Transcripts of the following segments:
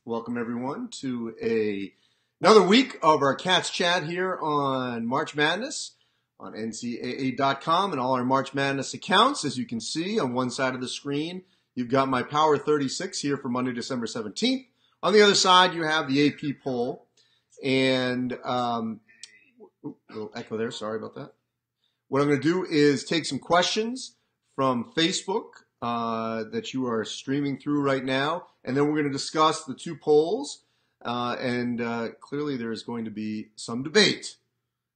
Welcome everyone to another week of our Katz Chat here on March Madness on NCAA.com and all our March Madness accounts. As you can see on one side of the screen, you've got my Power 36 here for Monday, December 17th. On the other side, you have the AP poll. And, little echo there, sorry about that. What I'm going to do is take some questions from Facebook that you are streaming through right now. And then we're going to discuss the two polls. Clearly there is going to be some debate.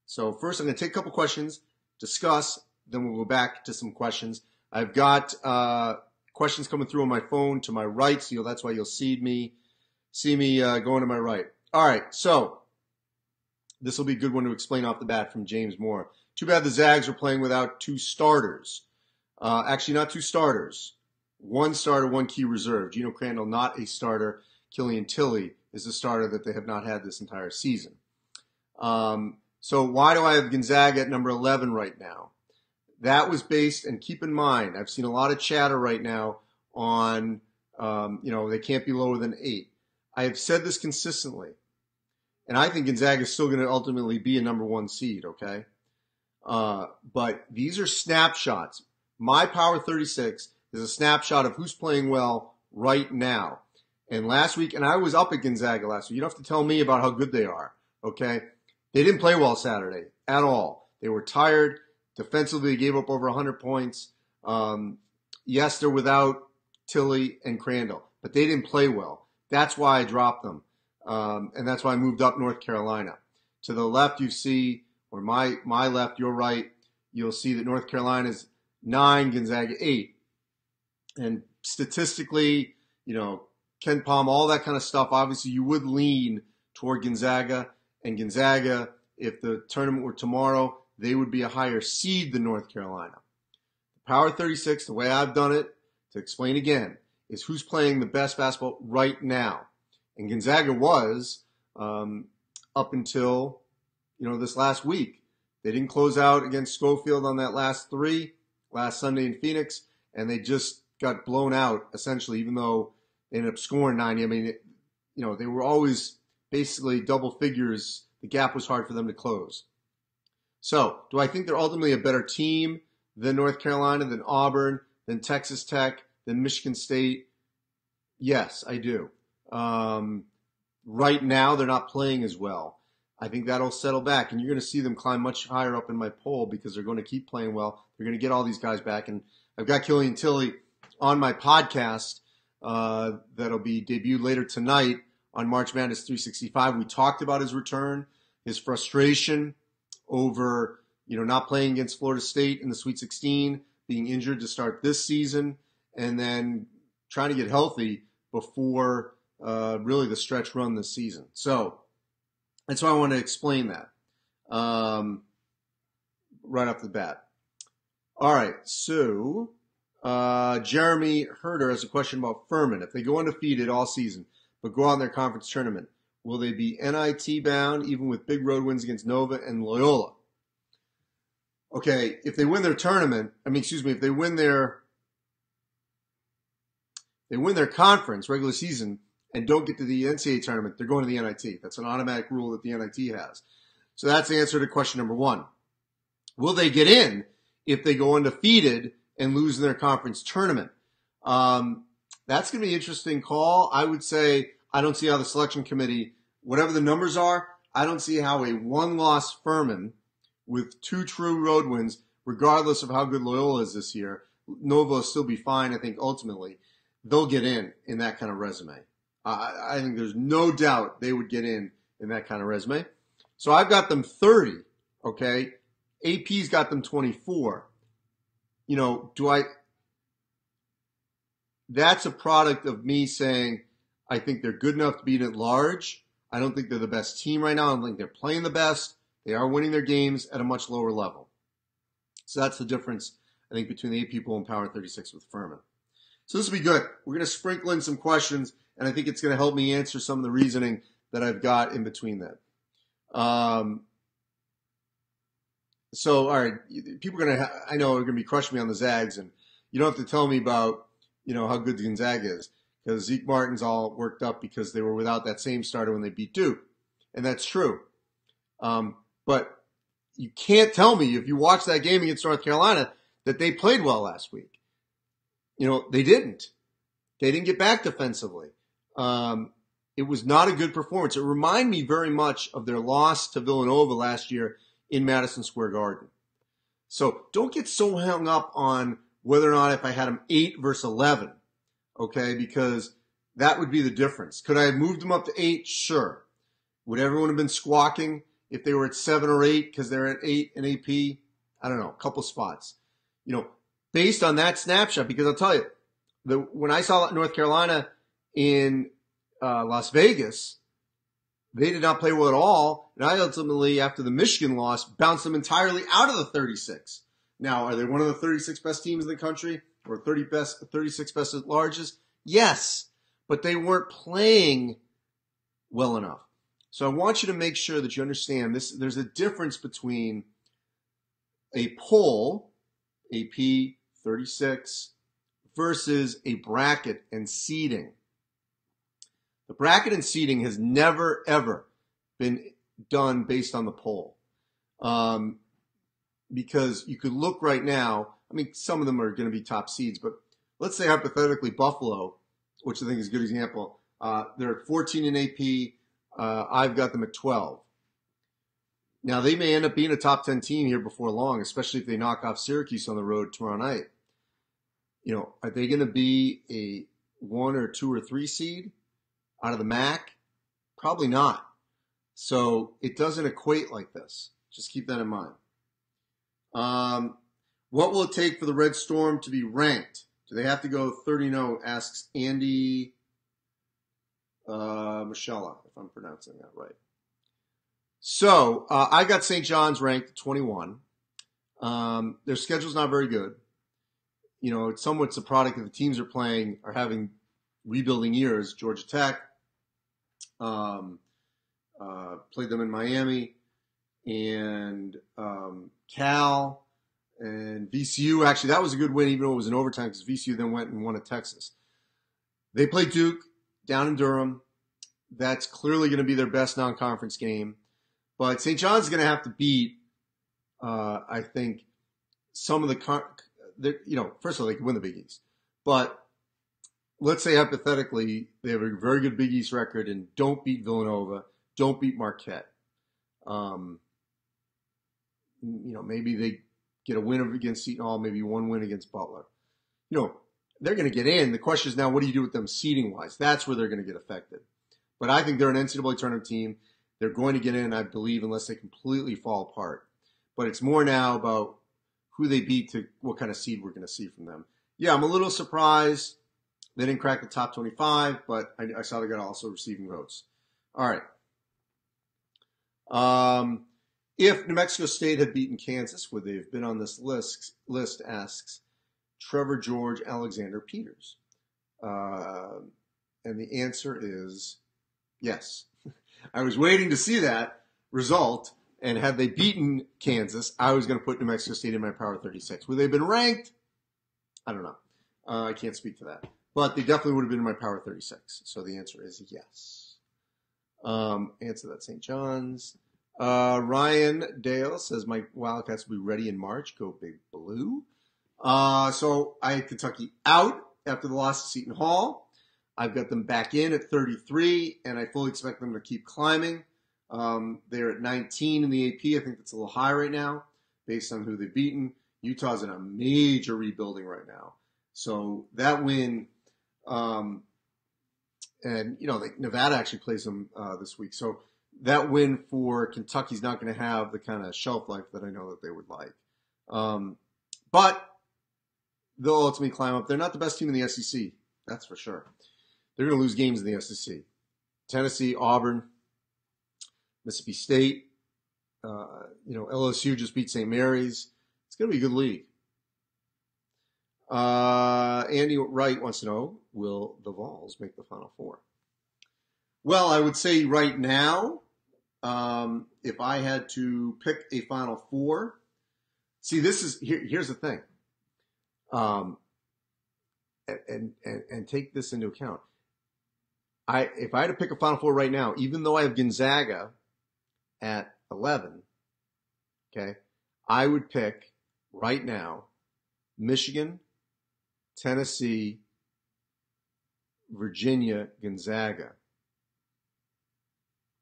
So first I'm going to take a couple questions, discuss, then we'll go back to some questions. I've got questions coming through on my phone to my right, so that's why you'll see me going to my right. All right, so this will be a good one to explain off the bat from James Moore. Too bad the Zags are playing without two starters. Actually, not two starters. One starter, one key reserve. Gino Crandall, not a starter. Killian Tilly is the starter that they have not had this entire season. So why do I have Gonzaga at number 11 right now? That was based, and keep in mind, I've seen a lot of chatter right now on, they can't be lower than 8. I have said this consistently, and I think Gonzaga is still going to ultimately be a number 1 seed, okay? But these are snapshots. My Power 36 is a snapshot of who's playing well right now. And last week, and I was up at Gonzaga last week. You don't have to tell me about how good they are, okay? They didn't play well Saturday at all. They were tired. Defensively, they gave up over 100 points. Yes, they're without Tilly and Crandall, but they didn't play well. That's why I dropped them. And that's why I moved up North Carolina. To the left, you see, or my left, your right, you'll see that North Carolina's 9, Gonzaga 8. And statistically, Ken Palm, all that kind of stuff, obviously you would lean toward Gonzaga. And Gonzaga, if the tournament were tomorrow, they would be a higher seed than North Carolina. Power 36, the way I've done it, to explain again, is who's playing the best basketball right now. And Gonzaga was up until, this last week. They didn't close out against Schofield on that last 3 last Sunday in Phoenix, and they just got blown out, essentially, even though they ended up scoring 90. I mean, they were always basically double figures. The gap was hard for them to close. So, do I think they're ultimately a better team than North Carolina, than Auburn, than Texas Tech, than Michigan State? Yes, I do. Right now, they're not playing as well. I think that'll settle back, and you're going to see them climb much higher up in my poll because they're going to keep playing well. They're going to get all these guys back, and I've got Killian Tilly on my podcast that'll be debuted later tonight on March Madness 365. We talked about his return, his frustration over, not playing against Florida State in the Sweet 16, being injured to start this season, and then trying to get healthy before really the stretch run this season. So that's why I want to explain that right off the bat. All right, so Jeremy Herder has a question about Furman. If they go undefeated all season but go out in their conference tournament, will they be NIT bound even with big road wins against Nova and Loyola? Okay, if they win their tournament, if they win their conference regular season and don't get to the NCAA tournament, they're going to the NIT. That's an automatic rule that the NIT has. So that's the answer to question number 1. Will they get in if they go undefeated and lose in their conference tournament? That's going to be an interesting call. I would say I don't see how the selection committee, whatever the numbers are, I don't see how a 1-loss Furman with 2 true road wins, regardless of how good Loyola is this year, Nova will still be fine, I think, ultimately. They'll get in that kind of resume. I think there's no doubt they would get in that kind of resume. So I've got them 30, okay? AP's got them 24. That's a product of me saying I think they're good enough to beat at large. I don't think they're the best team right now. I don't think they're playing the best. They are winning their games at a much lower level. So that's the difference, I think, between the 8 people and Power 36 with Furman. So this will be good. We're going to sprinkle in some questions, and I think it's going to help me answer some of the reasoning that I've got in between that. So, all right, people I know are going to be crushing me on the Zags, and you don't have to tell me about, how good the Gonzaga is, because Zeke Martin's all worked up because they were without that same starter when they beat Duke. And that's true. But you can't tell me, if you watch that game against North Carolina, that they played well last week. They didn't. They didn't get back defensively. It was not a good performance. It reminded me very much of their loss to Villanova last year in Madison Square Garden. So don't get so hung up on whether or not if I had them 8 versus 11, okay, because that would be the difference. Could I have moved them up to 8? Sure. Would everyone have been squawking if they were at 7 or 8 because they're at 8 in AP? I don't know, a couple spots. Based on that snapshot, because I'll tell you, when I saw North Carolina in Las Vegas, they did not play well at all, and I ultimately, after the Michigan loss, bounced them entirely out of the 36. Now, are they one of the 36 best teams in the country, or 36 best at larges? Yes, but they weren't playing well enough. So I want you to make sure that you understand this. There's a difference between a poll, AP 36, versus a bracket and seeding. The bracket and seeding has never, ever been done based on the poll. Because you could look right now, some of them are going to be top seeds, but let's say hypothetically Buffalo, which I think is a good example, they're at 14 in AP. I've got them at 12. Now, they may end up being a top 10 team here before long, especially if they knock off Syracuse on the road tomorrow night. Are they going to be a 1 or 2 or 3 seed out of the MAC? Probably not. So it doesn't equate like this. Just keep that in mind. What will it take for the Red Storm to be ranked? Do they have to go 30-0, asks Andy Michella, if I'm pronouncing that right. So I got St. John's ranked at 21. Their schedule's not very good. It's somewhat a product that the teams are having rebuilding years. Georgia Tech played them in Miami, and Cal and VCU. Actually, that was a good win, even though it was in overtime, because VCU then went and won at Texas. They played Duke down in Durham. That's clearly going to be their best non-conference game. But St. John's is going to have to beat, I think, some of first of all, they can win the Big East. But let's say hypothetically they have a very good Big East record and don't beat Villanova, don't beat Marquette. Maybe they get a win against Seton Hall, maybe one win against Butler. They're going to get in. The question is now, what do you do with them seeding-wise? That's where they're going to get affected. But I think they're an NCAA tournament team. They're going to get in, I believe, unless they completely fall apart. But it's more now about who they beat to what kind of seed we're going to see from them. Yeah, I'm a little surprised they didn't crack the top 25, but I saw they got also receiving votes. All right. If New Mexico State had beaten Kansas, would they have been on this list, asks Trevor George Alexander Peters. And the answer is yes. I was waiting to see that result, and had they beaten Kansas, I was going to put New Mexico State in my Power 36. Would they have been ranked? I don't know. I can't speak to that. But they definitely would have been in my Power 36. So the answer is yes. Answer that, St. John's. Ryan Dale says, my Wildcats will be ready in March. Go Big Blue. So I had Kentucky out after the loss to Seton Hall. I've got them back in at 33, and I fully expect them to keep climbing. They're at 19 in the AP. I think that's a little high right now based on who they've beaten. Utah's in a major rebuilding right now. So that win, and, Nevada actually plays them this week. So that win for Kentucky's not going to have the kind of shelf life that I know that they would like. But they'll ultimately climb up. They're not the best team in the SEC, that's for sure. They're going to lose games in the SEC. Tennessee, Auburn, Mississippi State, LSU just beat St. Mary's. It's going to be a good league. Andy Wright wants to know, will the Vols make the Final Four? Well, I would say right now, if I had to pick a Final Four, see, here's the thing, and take this into account. if I had to pick a Final Four right now, even though I have Gonzaga at 11, okay, I would pick right now Michigan, Tennessee, Virginia, Gonzaga.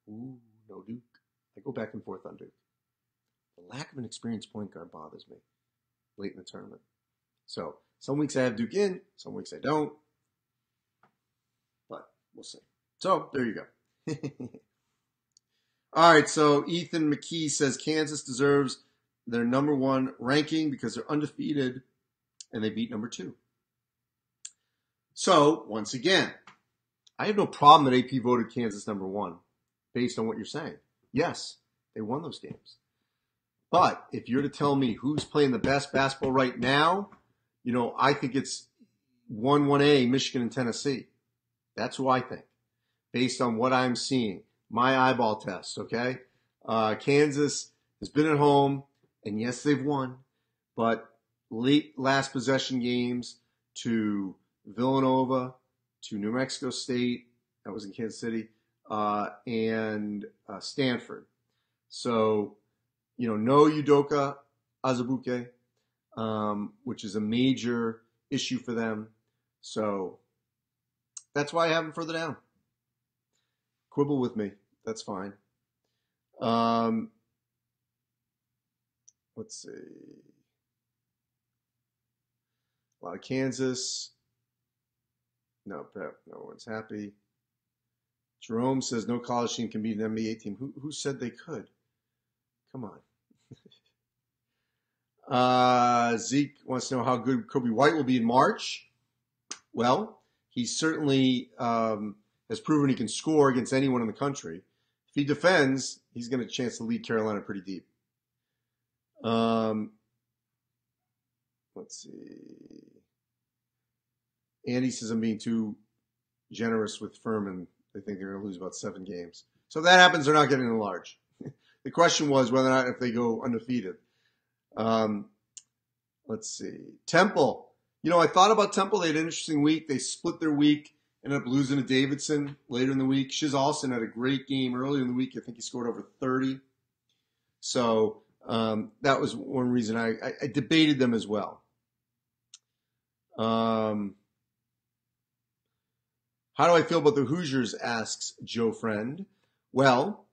Ooh, no Duke. I go back and forth on Duke. The lack of an experienced point guard bothers me late in the tournament. So some weeks I have Duke in, some weeks I don't. But we'll see. So there you go. All right, so Ethan McKee says Kansas deserves their number 1 ranking because they're undefeated and they beat number 2. So, once again, I have no problem that AP voted Kansas number 1 based on what you're saying. Yes, they won those games. But if you're to tell me who's playing the best basketball right now, I think it's 1A, Michigan and Tennessee. That's who I think, based on what I'm seeing. My eyeball test, okay? Kansas has been at home, and yes, they've won, but late last possession games to Villanova, to New Mexico State, that was in Kansas City, and Stanford. So, no Udoka Azubuike, which is a major issue for them. So that's why I have them further down. Quibble with me. That's fine. Let's see. A lot of Kansas. No one's happy. Jerome says no college team can beat an NBA team. Who said they could? Come on. Zeke wants to know how good Kobe White will be in March. Well, he certainly has proven he can score against anyone in the country. If he defends, he's going to have a chance to lead Carolina pretty deep. Let's see. Andy says I'm being too generous with Furman. They think they're going to lose about 7 games. So if that happens, they're not getting enlarged. The question was whether or not if they go undefeated. Let's see. Temple. I thought about Temple. They had an interesting week. They split their week, ended up losing to Davidson later in the week. Shiz Alston had a great game earlier in the week. I think he scored over 30. So that was one reason I debated them as well. How do I feel about the Hoosiers, asks Joe Friend. Well,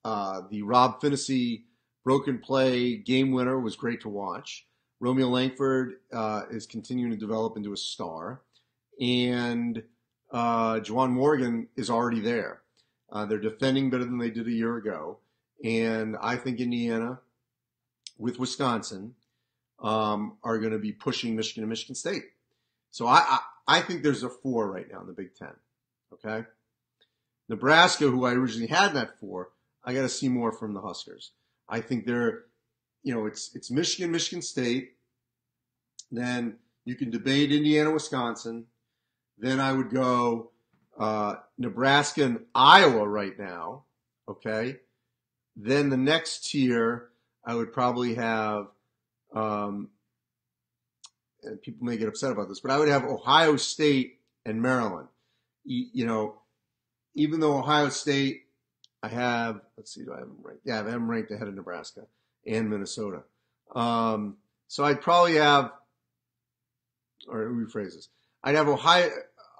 the Rob Finney broken play game winner was great to watch. Romeo Langford is continuing to develop into a star. And Juwan Morgan is already there. They're defending better than they did a year ago. And I think Indiana, with Wisconsin, are going to be pushing Michigan and Michigan State. So I think there's a 4 right now in the Big Ten. Okay? Nebraska, who I originally had that 4, I got to see more from the Huskers. I think they're, it's Michigan, Michigan State. Then you can debate Indiana, Wisconsin. Then I would go Nebraska and Iowa right now. Okay? Then the next tier, I would probably have, and people may get upset about this, but I would have Ohio State and Maryland. Even though Ohio State, I have, let's see, do I have them ranked? Yeah, I have them ranked ahead of Nebraska and Minnesota. So I'd probably have, or rephrase this, I'd have Ohio,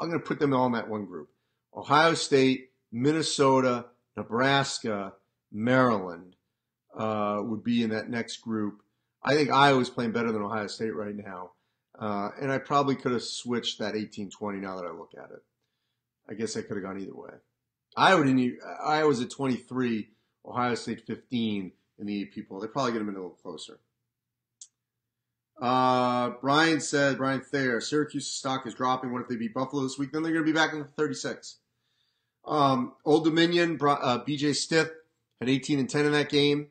I'm going to put them all in that one group. Ohio State, Minnesota, Nebraska, Maryland would be in that next group. I think Iowa's playing better than Ohio State right now. And I probably could have switched that 18-20 now that I look at it. I guess I could have gone either way. Iowa's at 23, Ohio State 15 in the 8 people. They're probably going to be a little closer. Brian Thayer, Syracuse's stock is dropping. What if they beat Buffalo this week? Then they're going to be back in the 36. Old Dominion, BJ Stith had 18 and 10 in that game.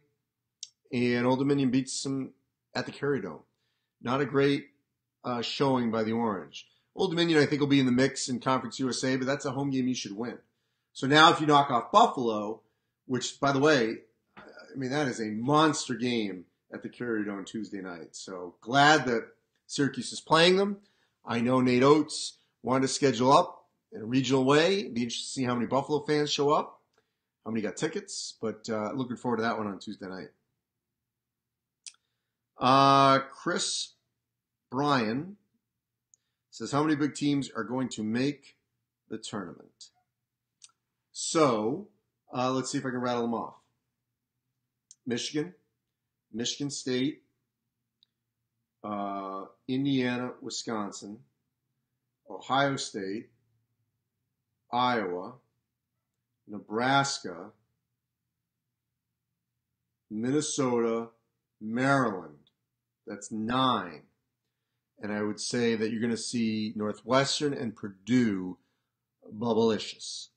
And Old Dominion beats them at the Carrier Dome. Not a great showing by the Orange. Old Dominion, I think, will be in the mix in Conference USA, but that's a home game you should win. So now if you knock off Buffalo, which, by the way, that is a monster game at the Carrier Dome Tuesday night. So glad that Syracuse is playing them. I know Nate Oates wanted to schedule up in a regional way. It'd be interesting to see how many Buffalo fans show up, how many got tickets, but looking forward to that one on Tuesday night. Chris Bryan says, how many big teams are going to make the tournament? So, let's see if I can rattle them off. Michigan, Michigan State, Indiana, Wisconsin, Ohio State, Iowa, Nebraska, Minnesota, Maryland. That's 9. And I would say that you're going to see Northwestern and Purdue bubblicious.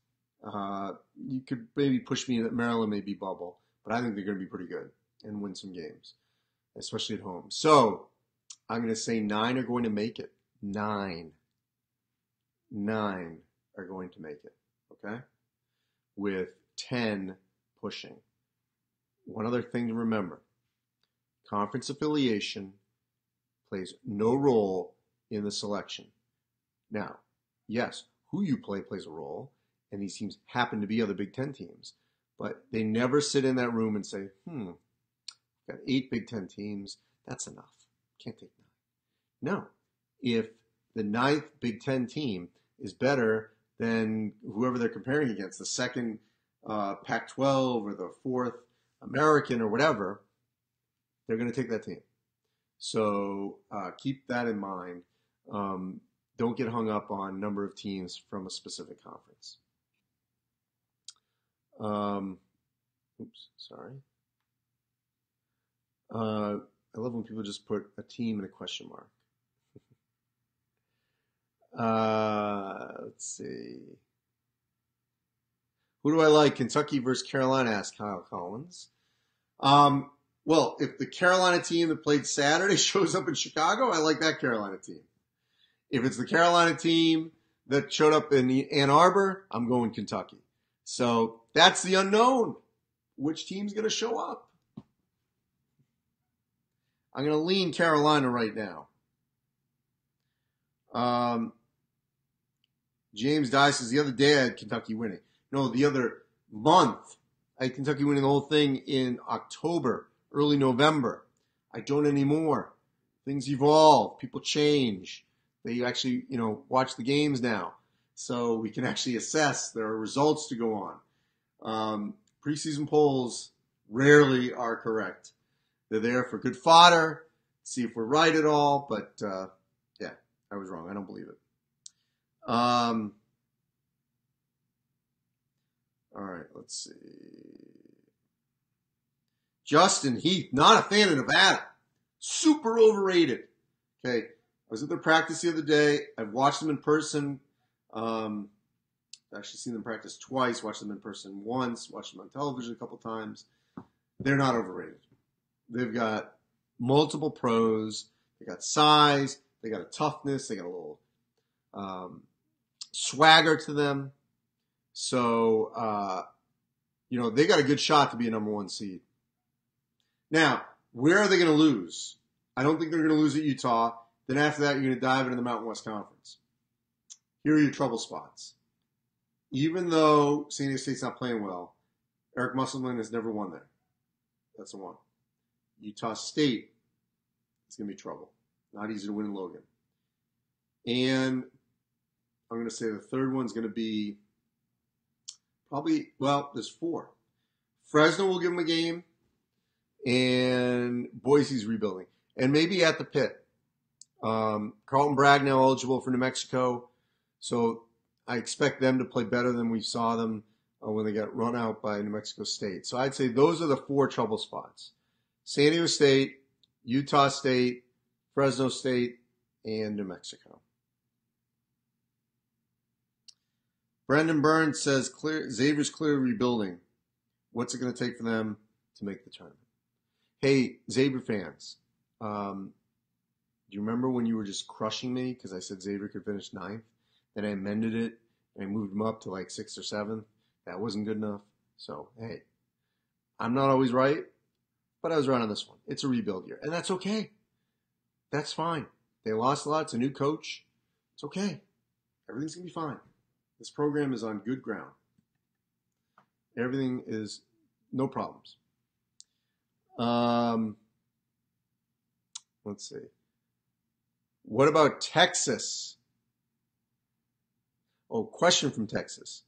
You could maybe push me that Maryland may be bubble, but I think they're going to be pretty good and win some games, especially at home. So I'm going to say 9 are going to make it. 9 are going to make it, okay? With 10 pushing. One other thing to remember. Conference affiliation plays no role in the selection. Now, yes, who you play plays a role, and these teams happen to be other Big Ten teams, but they never sit in that room and say, got 8 Big Ten teams, that's enough. Can't take 9. No. If the 9th Big Ten team is better than whoever they're comparing against, the 2nd Pac-12 or the 4th American or whatever, they're going to take that team. So keep that in mind. Don't get hung up on number of teams from a specific conference. Sorry. I love when people just put a team and a question mark. Let's see. Who do I like? Kentucky versus Carolina, asked Kyle Collins. Well, if the Carolina team that played Saturday shows up in Chicago, I like that Carolina team. If it's the Carolina team that showed up in Ann Arbor, I'm going Kentucky. So that's the unknown. Which team's going to show up? I'm going to lean Carolina right now. James Dye says, the other day I had Kentucky winning. No, the other month I had Kentucky winning the whole thing in October, early November. I don't anymore. Things evolve. People change. They actually, watch the games now. So we can actually assess. There are results to go on. Preseason polls rarely are correct. They're there for good fodder, see if we're right at all. But, yeah, I was wrong. I don't believe it. All right, let's see. Justin Heath, not a fan of Nevada. Super overrated. Okay, I was at their practice the other day. I've watched them in person. I've actually seen them practice twice, watched them in person once, watched them on television a couple times. They're not overrated. They've got multiple pros. They got size. They got a toughness. They got a little swagger to them. So, they got a good shot to be a number 1 seed. Now, where are they going to lose? I don't think they're going to lose at Utah. Then after that, you're going to dive into the Mountain West Conference. Here are your trouble spots. Even though San Diego State's not playing well, Eric Musselman has never won there. That's the one. Utah State is going to be trouble. Not easy to win in Logan. And I'm going to say the third one's going to be there's 4. Fresno will give them a game, and Boise's rebuilding. And maybe at the Pit. Carlton Bragg now eligible for New Mexico, so I expect them to play better than we saw them when they got run out by New Mexico State. So I'd say those are the 4 trouble spots. San Diego State, Utah State, Fresno State, and New Mexico. Brendan Burns says Xavier's clearly rebuilding. What's it going to take for them to make the tournament? Hey, Xavier fans, do you remember when you were just crushing me because I said Xavier could finish 9th? Then I amended it and I moved them up to like 6th or 7th. That wasn't good enough. So, hey, I'm not always right, but I was right on this one. It's a rebuild year, and that's okay. That's fine. They lost a lot. It's a new coach. It's okay. Everything's going to be fine. This program is on good ground. Everything is no problems. Let's see. What about Texas? Oh, question from Texas.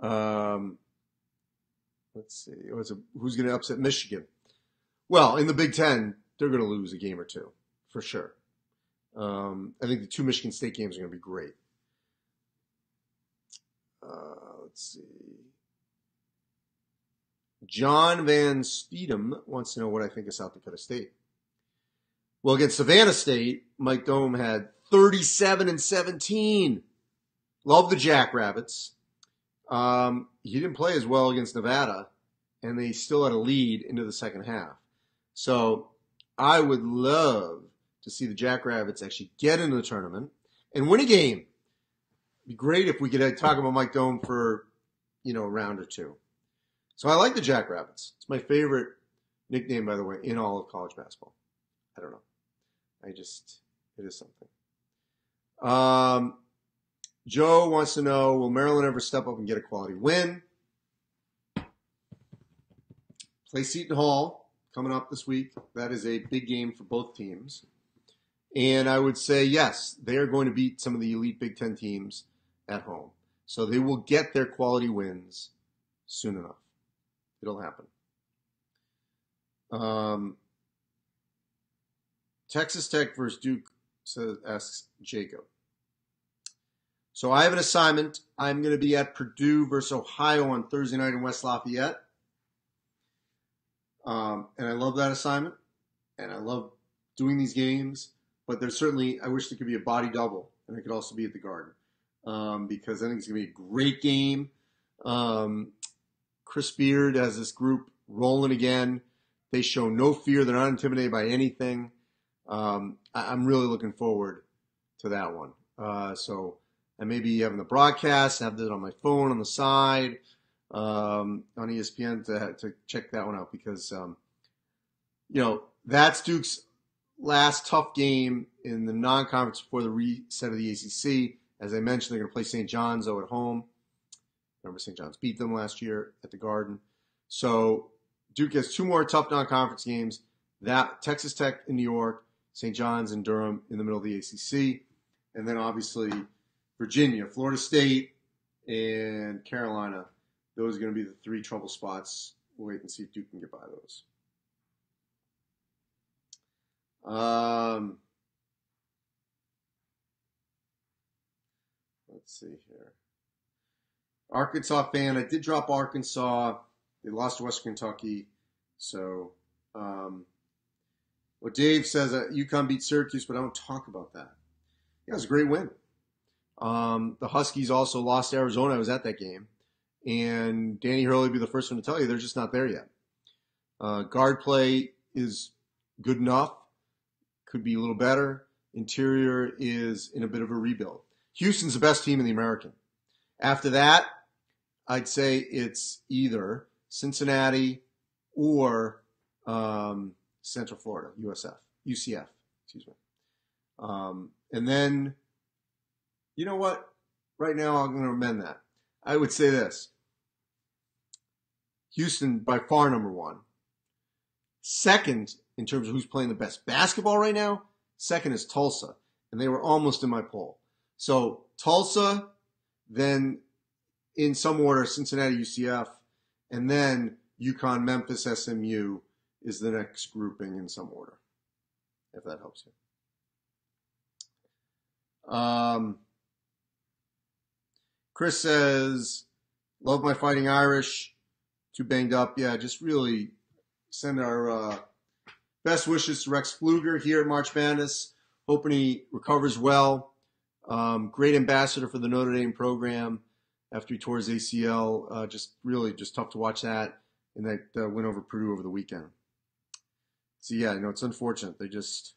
Let's see. Who's going to upset Michigan? Well, in the Big Ten, they're going to lose a game or two, for sure. I think the 2 Michigan State games are going to be great. Let's see. John Van Steedham wants to know what I think of South Dakota State. Well, against Savannah State, Mike Dome had 37-17. Love the Jackrabbits. He didn't play as well against Nevada, and they still had a lead into the second half. So I would love to see the Jackrabbits actually get into the tournament and win a game. It'd be great if we could talk about Mike Dome for, a round or two. So I like the Jackrabbits. It's my favorite nickname, by the way, in all of college basketball. I don't know. It is something. Joe wants to know, will Maryland ever step up and get a quality win? Play Seton Hall coming up this week. That is a big game for both teams. And I would say, yes, they are going to beat some of the elite Big Ten teams at home. So they will get their quality wins soon enough. It'll happen. Texas Tech versus Duke, asks Jacob. So I have an assignment. I'm going to be at Purdue versus Ohio on Thursday night in West Lafayette. And I love that assignment. And I love doing these games. But there's certainly, I wish there could be a body double. And I could also be at the Garden. Because I think it's going to be a great game. Chris Beard has this group rolling again. They show no fear. They're not intimidated by anything. I'm really looking forward to that one. So I may be having the broadcast, have that on my phone on the side on ESPN to check that one out because, that's Duke's last tough game in the non-conference before the reset of the ACC. As I mentioned, they're going to play St. John's, though, at home. Remember, St. John's beat them last year at the Garden. So Duke has 2 more tough non-conference games. That Texas Tech in New York, St. John's in Durham in the middle of the ACC. And then, obviously, Virginia, Florida State, and Carolina. Those are going to be the 3 trouble spots. We'll wait and see if Duke can get by those. Let's see here. Arkansas fan. I did drop Arkansas. They lost to Western Kentucky. So, Dave says UConn beat Syracuse, but I don't talk about that. Yeah, it was a great win. The Huskies also lost to Arizona. I was at that game. And Danny Hurley will be the first one to tell you they're just not there yet. Guard play is good enough. Could be a little better. Interior is in a bit of a rebuild. Houston's the best team in the American. After that, I'd say it's either Cincinnati or Central Florida, UCF, excuse me. And then, you know what? Right now, I'm going to amend that. I would say this. Houston, by far, number 1. Second, in terms of who's playing the best basketball right now, second is Tulsa. And they were almost in my poll. So, Tulsa, then in some order, Cincinnati, UCF, and then UConn, Memphis, SMU is the next grouping in some order, if that helps you. Chris says, love my Fighting Irish. Too banged up. Yeah, just really send our best wishes to Rex Pfluger here at March Madness. Hoping he recovers well. Great ambassador for the Notre Dame program after he tore his ACL. Just tough to watch that. And that win over Purdue over the weekend. So yeah, it's unfortunate. They're just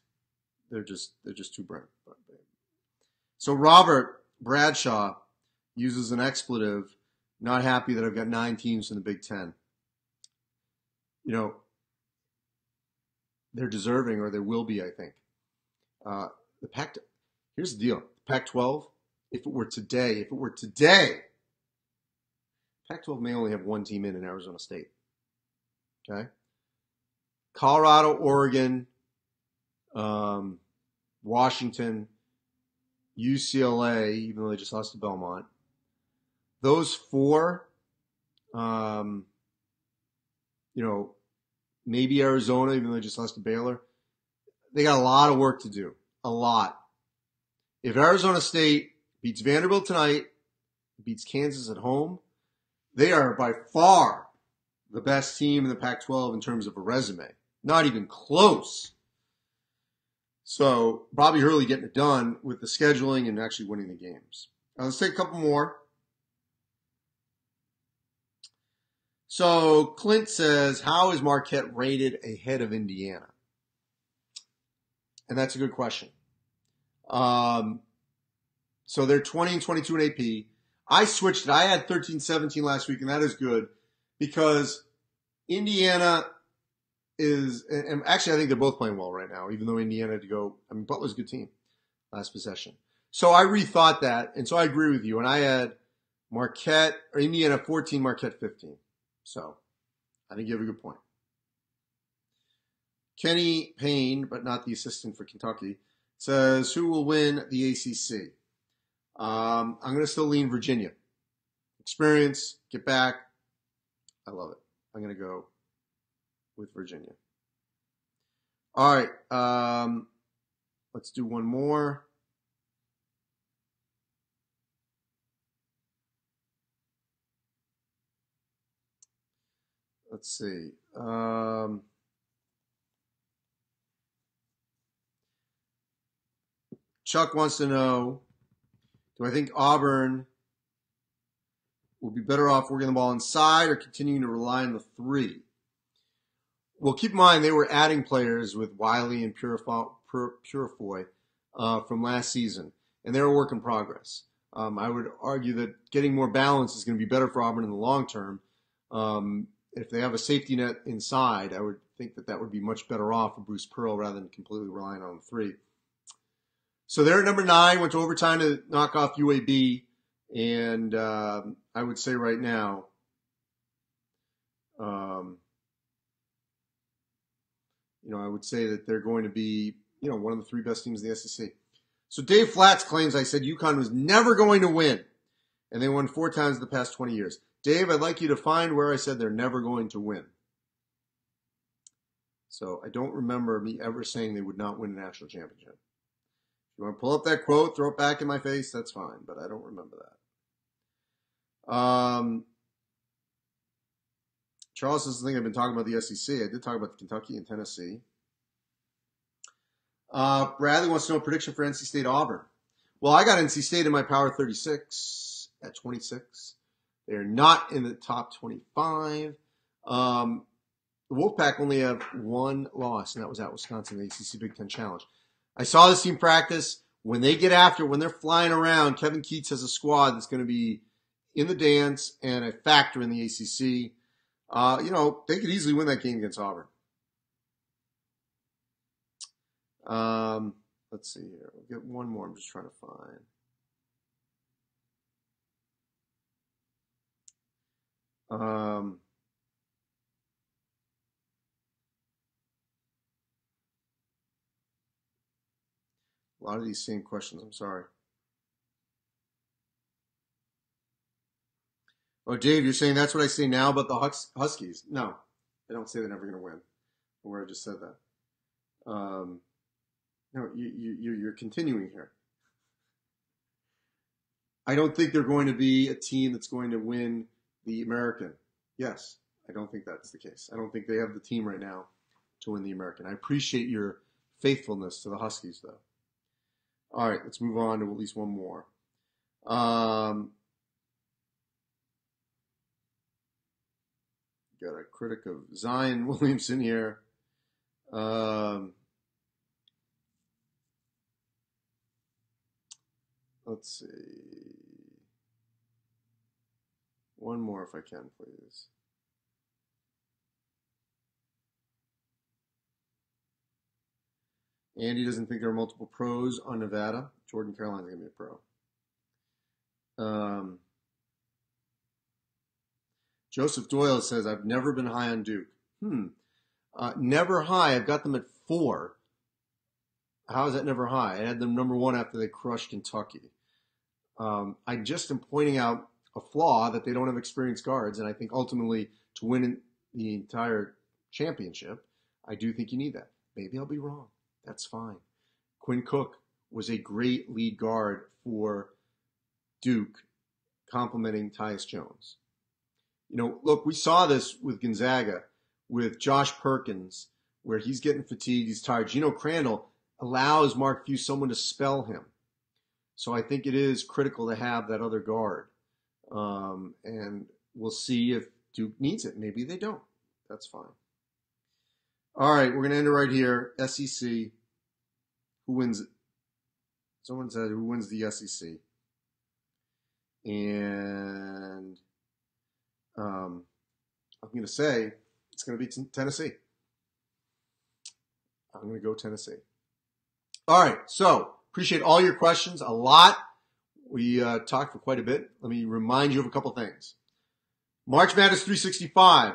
too bright. So Robert Bradshaw uses an expletive. Not happy that I've got 9 teams in the Big Ten. They're deserving, or they will be, I think. Here's the deal. Pac-12, if it were today, Pac-12 may only have one team in Arizona State. Okay? Colorado, Oregon, Washington, UCLA, even though they just lost to Belmont. Those four, maybe Arizona, even though they just lost to Baylor, they got a lot of work to do. A lot. If Arizona State beats Vanderbilt tonight, beats Kansas at home, they are by far the best team in the Pac-12 in terms of a resume. Not even close. So Bobby Hurley getting it done with the scheduling and actually winning the games. Now, let's take a couple more. So Clint says, how is Marquette rated ahead of Indiana? And that's a good question. So they're 20 and 22 in AP. I switched it. I had 13-17 last week, and that is good because Indiana is, and actually I think they're both playing well right now, even though Indiana had to go, Butler's a good team last possession. So I rethought that, and so I agree with you. And I had Indiana 14, Marquette 15. So I think you have a good point. Kenny Payne, but not the assistant for Kentucky, says, who will win the ACC? I'm going to still lean Virginia. Experience, get back. I love it. I'm going to go with Virginia. All right. Let's do one more. Let's see. Chuck wants to know, do I think Auburn will be better off working the ball inside or continuing to rely on the three? Well, keep in mind they were adding players with Wiley and Purifoy from last season, and they're a work in progress. I would argue that getting more balance is going to be better for Auburn in the long term. If they have a safety net inside, I would think that would be much better off for Bruce Pearl rather than completely relying on the three. So they're at number 9, went to overtime to knock off UAB, and I would say right now, I would say that they're going to be, one of the 3 best teams in the SEC. So Dave Flatts claims I said UConn was never going to win, and they won 4 times in the past 20 years. Dave, I'd like you to find where I said they're never going to win. So I don't remember me ever saying they would not win a national championship. If you want to pull up that quote, throw it back in my face, that's fine, but I don't remember that. Charles doesn't think I've been talking about the SEC. I did talk about Kentucky and Tennessee. Bradley wants to know a prediction for NC State Auburn. Well, I got NC State in my Power 36 at 26. They're not in the top 25. The Wolfpack only have 1 loss, and that was at Wisconsin, the ACC Big Ten Challenge. I saw this team practice. When they get after, when they're flying around, Kevin Keats has a squad that's going to be in the dance and a factor in the ACC. They could easily win that game against Auburn. Let's see here. We'll get one more. I'm just trying to find. A lot of these same questions. I'm sorry. Oh, Dave, you're saying that's what I say now about the Huskies? No, I don't say they're never going to win. Where I just said that. No, you're continuing here. I don't think they're going to be a team that's going to win the American. Yes, I don't think that's the case. I don't think they have the team right now to win the American. I appreciate your faithfulness to the Huskies, though. All right, let's move on to at least one more. Got a critic of Zion Williamson here. Let's see. One more if I can, please. Andy doesn't think there are multiple pros on Nevada. Jordan Caroline's going to be a pro. Joseph Doyle says, I've never been high on Duke. Never high. I've got them at 4. How is that never high? I had them number 1 after they crushed Kentucky. I just am pointing out a flaw that they don't have experienced guards, and I think ultimately to win the entire championship, I do think you need that. Maybe I'll be wrong. That's fine. Quinn Cook was a great lead guard for Duke, complimenting Tyus Jones. You know, look, we saw this with Gonzaga, with Josh Perkins, where he's getting fatigued, he's tired. Gino Crandall allows Mark Few someone to spell him. So I think it is critical to have that other guard. And we'll see if Duke needs it. Maybe they don't. That's fine. All right, we're going to end it right here. SEC. Who wins it? Someone said, who wins the SEC? And I'm going to say it's going to be Tennessee. I'm going to go Tennessee. All right, so appreciate all your questions, a lot. We talked for quite a bit. Let me remind you of a couple things. March Madness 365.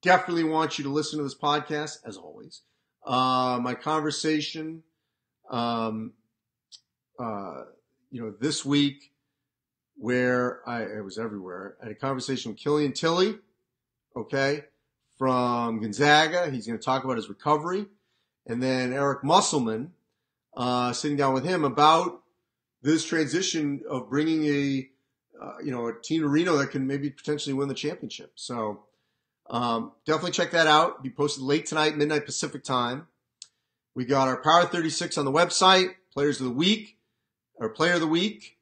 Definitely want you to listen to this podcast, as always. My conversation, this week, where I was everywhere. I had a conversation with Killian Tilly, okay, from Gonzaga. He's going to talk about his recovery. And then Eric Musselman, sitting down with him about this transition of bringing a team to Reno that can maybe potentially win the championship. So definitely check that out. Be posted late tonight, midnight Pacific time. We got our Power 36 on the website, Players of the Week, or Player of the Week,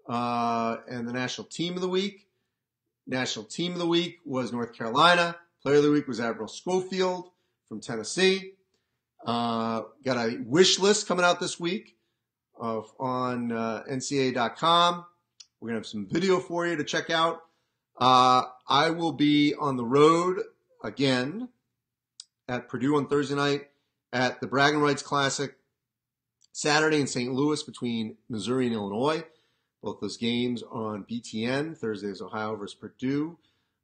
and the National Team of the Week. National Team of the Week was North Carolina. Player of the Week was Admiral Schofield from Tennessee. Got a wish list coming out this week on NCAA.com. We're going to have some video for you to check out. I will be on the road again at Purdue on Thursday night, at the Bragging Rights Classic Saturday in St. Louis between Missouri and Illinois. Both those games on BTN. Thursday is Ohio versus Purdue.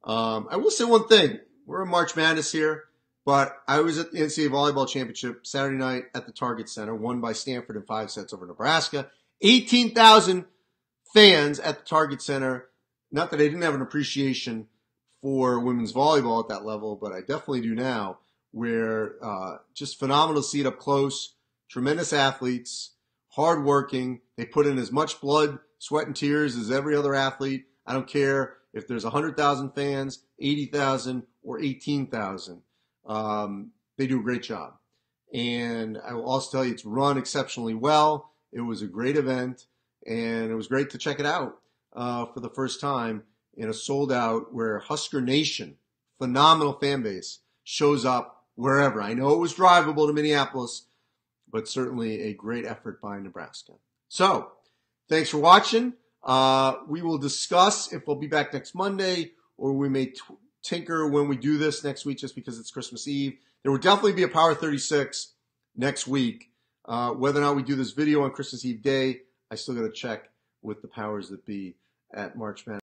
I will say one thing. We're in March Madness here, but I was at the NCAA Volleyball Championship Saturday night at the Target Center, won by Stanford in 5 sets over Nebraska. 18,000 fans at the Target Center. Not that I didn't have an appreciation for women's volleyball at that level, but I definitely do now, where just phenomenal to see it up close. Tremendous athletes, hardworking. They put in as much blood, sweat, and tears as every other athlete. I don't care if there's 100,000 fans, 80,000, or 18,000. They do a great job. And I will also tell you, it's run exceptionally well. It was a great event, and it was great to check it out for the first time in a sold-out where Husker Nation, phenomenal fan base, shows up wherever. I know it was drivable to Minneapolis, but certainly a great effort by Nebraska. So, thanks for watching. We will discuss if we'll be back next Monday, or we may tinker when we do this next week just because it's Christmas Eve. There will definitely be a Power 36 next week. Whether or not we do this video on Christmas Eve day, I still got to check with the powers that be at March Madness.